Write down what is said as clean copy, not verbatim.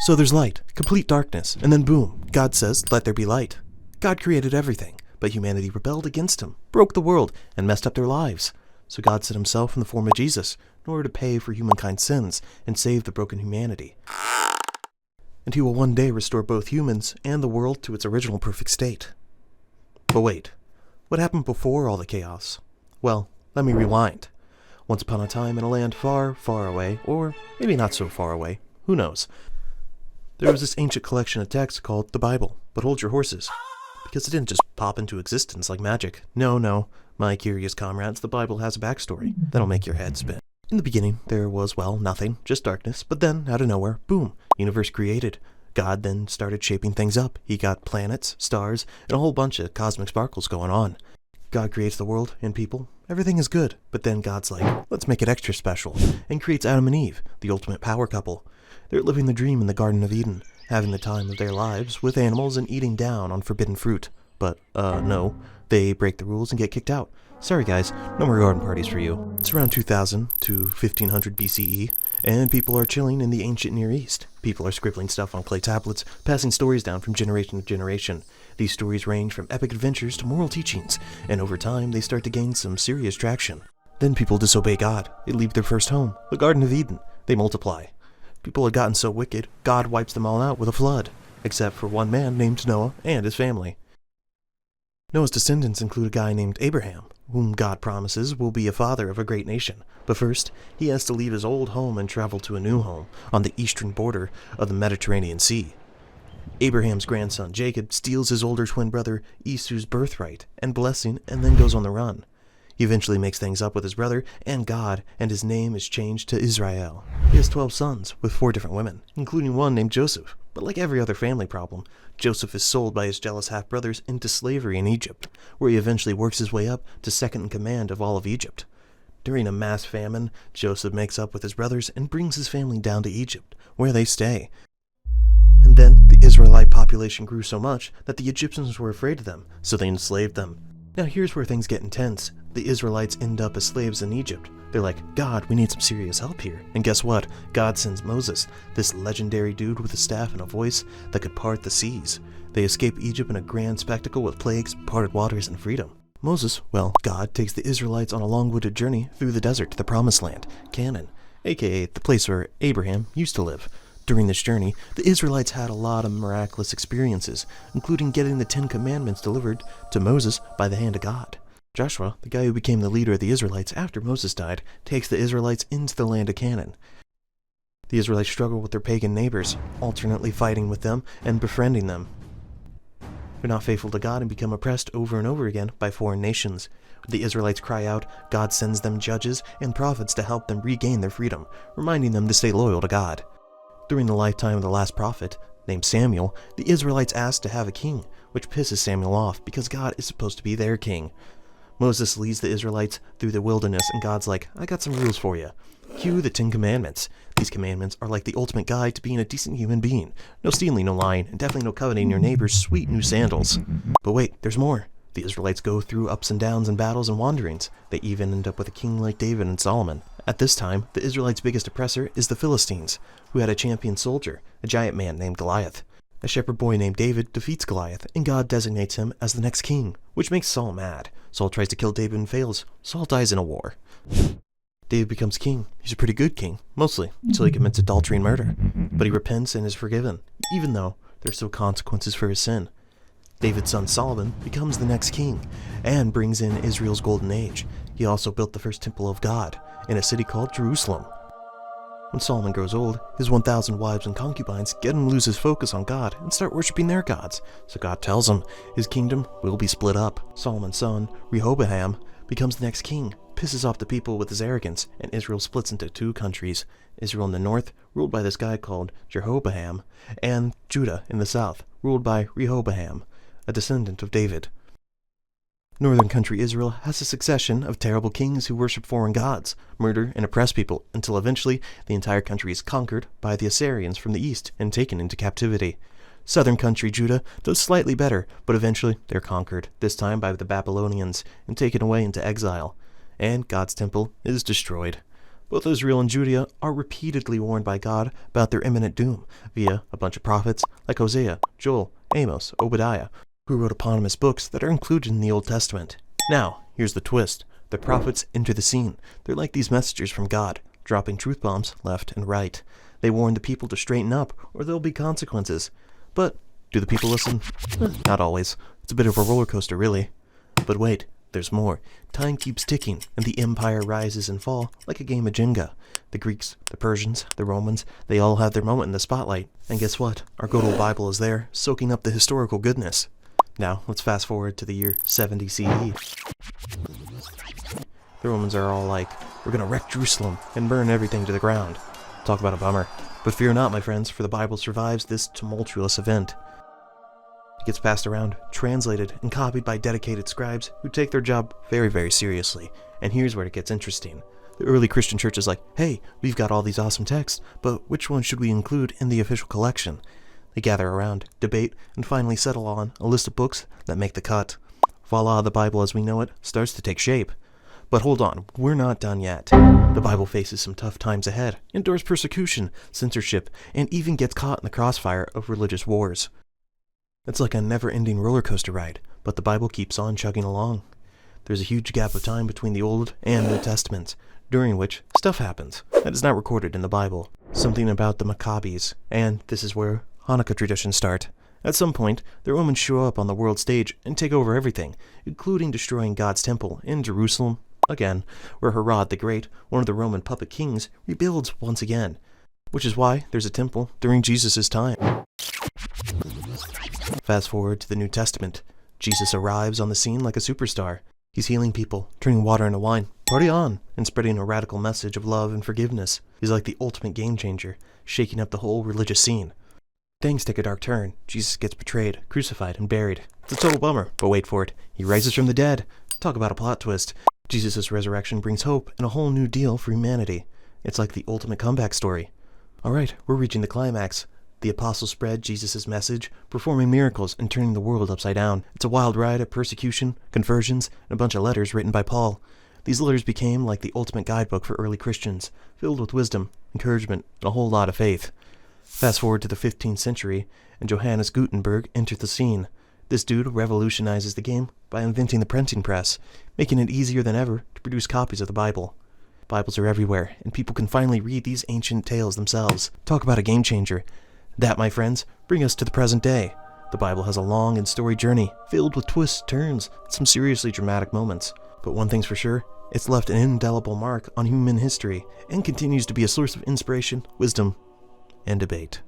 So there's light, complete darkness, and then boom, God says, let there be light. God created everything, but humanity rebelled against him, broke the world, and messed up their lives. So God sent himself in the form of Jesus, in order to pay for humankind's sins and save the broken humanity. And he will one day restore both humans and the world to its original perfect state. But wait, what happened before all the chaos? Well, let me rewind. Once upon a time in a land far, far away, or maybe not so far away, who knows, there was this ancient collection of texts called the Bible. But hold your horses, because it didn't just pop into existence like magic. No, my curious comrades, the Bible has a backstory that'll make your head spin. In the beginning, there was, well, nothing, just darkness, but then, out of nowhere, boom, universe created. God then started shaping things up. He got planets, stars, and a whole bunch of cosmic sparkles going on. God creates the world and people. Everything is good, but then God's like, let's make it extra special, and creates Adam and Eve, the ultimate power couple. They're living the dream in the Garden of Eden, having the time of their lives with animals and eating down on forbidden fruit. But, no, they break the rules and get kicked out. Sorry guys, no more garden parties for you. It's around 2000 to 1500 BCE, and people are chilling in the ancient Near East. People are scribbling stuff on clay tablets, passing stories down from generation to generation. These stories range from epic adventures to moral teachings, and over time they start to gain some serious traction. Then people disobey God. They leave their first home, the Garden of Eden. They multiply. People had gotten so wicked, God wipes them all out with a flood, except for one man named Noah and his family. Noah's descendants include a guy named Abraham, whom God promises will be a father of a great nation. But first, he has to leave his old home and travel to a new home on the eastern border of the Mediterranean Sea. Abraham's grandson Jacob steals his older twin brother Esau's birthright and blessing and then goes on the run. He eventually makes things up with his brother and God, and his name is changed to Israel. He has 12 sons with 4 different women, including one named Joseph. But like every other family problem, Joseph is sold by his jealous half-brothers into slavery in Egypt, where he eventually works his way up to second in command of all of Egypt. During a mass famine, Joseph makes up with his brothers and brings his family down to Egypt, where they stay. And then the Israelite population grew so much that the Egyptians were afraid of them, so they enslaved them. Now here's where things get intense. The Israelites end up as slaves in Egypt. They're like, God, we need some serious help here. And guess what? God sends Moses, this legendary dude with a staff and a voice that could part the seas. They escape Egypt in a grand spectacle with plagues, parted waters, and freedom. Moses, well, God takes the Israelites on a long-winded journey through the desert to the Promised Land, Canaan, aka the place where Abraham used to live. During this journey, the Israelites had a lot of miraculous experiences, including getting the 10 Commandments delivered to Moses by the hand of God. Joshua, the guy who became the leader of the Israelites after Moses died, takes the Israelites into the land of Canaan. The Israelites struggle with their pagan neighbors, alternately fighting with them and befriending them. They're not faithful to God and become oppressed over and over again by foreign nations. The Israelites cry out, God sends them judges and prophets to help them regain their freedom, reminding them to stay loyal to God. During the lifetime of the last prophet, named Samuel, the Israelites asked to have a king, which pisses Samuel off because God is supposed to be their king. Moses leads the Israelites through the wilderness, and God's like, I got some rules for you. Cue the 10 Commandments. These commandments are like the ultimate guide to being a decent human being. No stealing, no lying, and definitely no coveting your neighbor's sweet new sandals. But wait, there's more. The Israelites go through ups and downs and battles and wanderings. They even end up with a king like David and Solomon. At this time, the Israelites' biggest oppressor is the Philistines, who had a champion soldier, a giant man named Goliath. A shepherd boy named David defeats Goliath, and God designates him as the next king, which makes Saul mad. Saul tries to kill David and fails. Saul dies in a war. David becomes king. He's a pretty good king, mostly, until he commits adultery and murder. But he repents and is forgiven, even though there's still consequences for his sin. David's son Solomon becomes the next king, and brings in Israel's golden age. He also built the first temple of God, in a city called Jerusalem. When Solomon grows old, his 1,000 wives and concubines get him to lose his focus on God and start worshiping their gods. So God tells him his kingdom will be split up. Solomon's son, Rehoboam, becomes the next king, pisses off the people with his arrogance, and Israel splits into 2 countries. Israel in the north, ruled by this guy called Jeroboam, and Judah in the south, ruled by Rehoboam, a descendant of David. Northern country Israel has a succession of terrible kings who worship foreign gods, murder, and oppress people, until eventually the entire country is conquered by the Assyrians from the east and taken into captivity. Southern country Judah does slightly better, but eventually they're conquered, this time by the Babylonians, and taken away into exile. And God's temple is destroyed. Both Israel and Judea are repeatedly warned by God about their imminent doom via a bunch of prophets like Hosea, Joel, Amos, Obadiah, who wrote eponymous books that are included in the Old Testament. Now, here's the twist. The prophets enter the scene. They're like these messengers from God, dropping truth bombs left and right. They warn the people to straighten up, or there'll be consequences. But do the people listen? Not always. It's a bit of a roller coaster, really. But wait, there's more. Time keeps ticking, and the empire rises and falls like a game of Jenga. The Greeks, the Persians, the Romans, they all have their moment in the spotlight. And guess what? Our good old Bible is there, soaking up the historical goodness. Now, let's fast forward to the year 70 CE. The Romans are all like, we're going to wreck Jerusalem and burn everything to the ground. Talk about a bummer. But fear not, my friends, for the Bible survives this tumultuous event. It gets passed around, translated, and copied by dedicated scribes who take their job very, very seriously. And here's where it gets interesting. The early Christian church is like, hey, we've got all these awesome texts, but which one should we include in the official collection? They gather around, debate, and finally settle on a list of books that make the cut. Voila, the Bible as we know it starts to take shape. But hold on, we're not done yet. The Bible faces some tough times ahead, endures persecution, censorship, and even gets caught in the crossfire of religious wars. It's like a never-ending roller coaster ride, but the Bible keeps on chugging along. There's a huge gap of time between the Old and New Testaments, during which stuff happens that is not recorded in the Bible. Something about the Maccabees, and this is where Hanukkah traditions start. At some point, the Romans show up on the world stage and take over everything, including destroying God's temple in Jerusalem, again, where Herod the Great, one of the Roman puppet kings, rebuilds once again, which is why there's a temple during Jesus' time. Fast forward to the New Testament. Jesus arrives on the scene like a superstar. He's healing people, turning water into wine, party on, and spreading a radical message of love and forgiveness. He's like the ultimate game changer, shaking up the whole religious scene. Things take a dark turn. Jesus gets betrayed, crucified, and buried. It's a total bummer, but wait for it. He rises from the dead. Talk about a plot twist. Jesus' resurrection brings hope and a whole new deal for humanity. It's like the ultimate comeback story. Alright, we're reaching the climax. The apostles spread Jesus' message, performing miracles and turning the world upside down. It's a wild ride of persecution, conversions, and a bunch of letters written by Paul. These letters became like the ultimate guidebook for early Christians, filled with wisdom, encouragement, and a whole lot of faith. Fast forward to the 15th century, and Johannes Gutenberg enters the scene. This dude revolutionizes the game by inventing the printing press, making it easier than ever to produce copies of the Bible. Bibles are everywhere, and people can finally read these ancient tales themselves. Talk about a game changer. That, my friends, brings us to the present day. The Bible has a long and storied journey, filled with twists, turns, and some seriously dramatic moments. But one thing's for sure, it's left an indelible mark on human history, and continues to be a source of inspiration, wisdom, and debate.